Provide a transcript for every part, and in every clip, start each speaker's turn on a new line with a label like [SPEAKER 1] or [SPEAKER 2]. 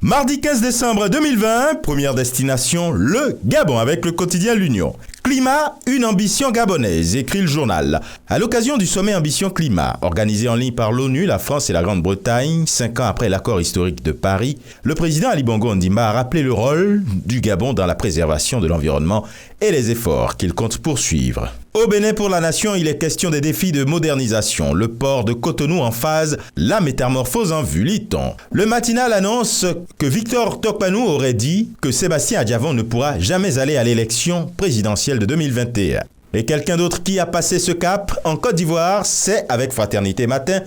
[SPEAKER 1] Mardi 15 décembre 2020, première destination, le Gabon avec le quotidien L'Union. Climat, une ambition gabonaise, écrit le journal. À l'occasion du sommet Ambition Climat, organisé en ligne par l'ONU, la France et la Grande-Bretagne, 5 ans après l'accord historique de Paris, le président Ali Bongo Ondimba a rappelé le rôle du Gabon dans la préservation de l'environnement et les efforts qu'il compte poursuivre. Au Bénin, pour la nation, il est question des défis de modernisation. Le port de Cotonou en phase, la métamorphose en vue, lit-on. Le matinal annonce que Victor Tokpanou aurait dit que Sébastien Adjavon ne pourra jamais aller à l'élection présidentielle de 2021. Et quelqu'un d'autre qui a passé ce cap en Côte d'Ivoire, c'est avec Fraternité Matin,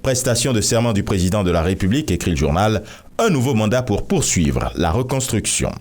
[SPEAKER 1] prestation de serment du président de la République, écrit le journal, un nouveau mandat pour poursuivre la reconstruction.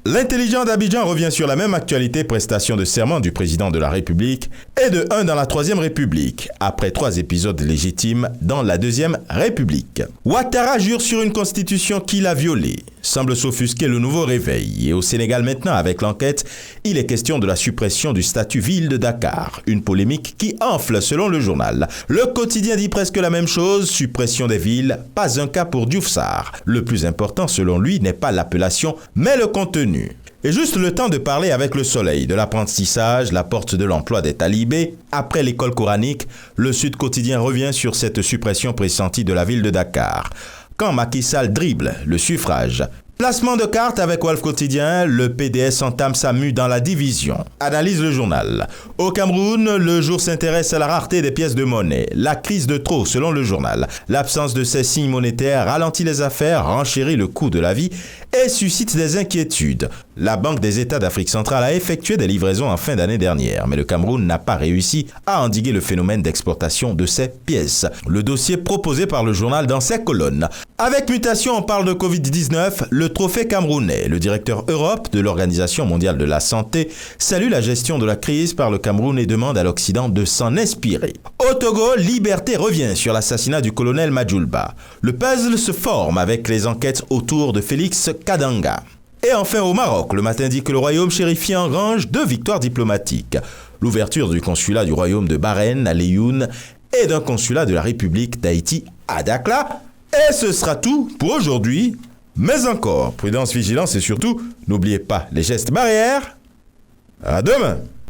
[SPEAKER 1] L'intelligent d'Abidjan revient sur la même actualité, prestation de serment du président de la République et de 1 dans la 3e République, après 3 épisodes légitimes dans la 2e République. Ouattara jure sur une constitution qu'il a violée. Semble s'offusquer le nouveau réveil. Et au Sénégal maintenant, avec l'enquête, il est question de la suppression du statut ville de Dakar. Une polémique qui enfle selon le journal. Le quotidien dit presque la même chose, suppression des villes, pas un cas pour Diouf Sarr. Le plus important selon lui n'est pas l'appellation, mais le contenu. Et juste le temps de parler avec le soleil, de l'apprentissage, la porte de l'emploi des talibés. Après l'école coranique, le Sud Quotidien revient sur cette suppression pressentie de la ville de Dakar. Quand Macky Sall dribble le suffrage. Placement de cartes avec Wolf Quotidien, le PDS entame sa mue dans la division. Analyse le journal. Au Cameroun, le jour s'intéresse à la rareté des pièces de monnaie. La crise de trop, selon le journal. L'absence de ces signes monétaires ralentit les affaires, renchérit le coût de la vie et suscite des inquiétudes. La Banque des États d'Afrique centrale a effectué des livraisons en fin d'année dernière, mais le Cameroun n'a pas réussi à endiguer le phénomène d'exportation de ces pièces. Le dossier proposé par le journal dans ses colonnes. Avec mutation, on parle de Covid-19, le trophée camerounais. Le directeur Europe de l'Organisation mondiale de la santé salue la gestion de la crise par le Cameroun et demande à l'Occident de s'en inspirer. Au Togo, Liberté revient sur l'assassinat du colonel Madjoulba. Le puzzle se forme avec les enquêtes autour de Félix Kadanga. Et enfin au Maroc, le matin dit que le royaume chérifien engrange 2 victoires diplomatiques. L'ouverture du consulat du royaume de Bahreïn à Lioune et d'un consulat de la République d'Haïti à Dakhla. Et ce sera tout pour aujourd'hui. Mais encore, prudence, vigilance et surtout, n'oubliez pas les gestes barrières. À demain!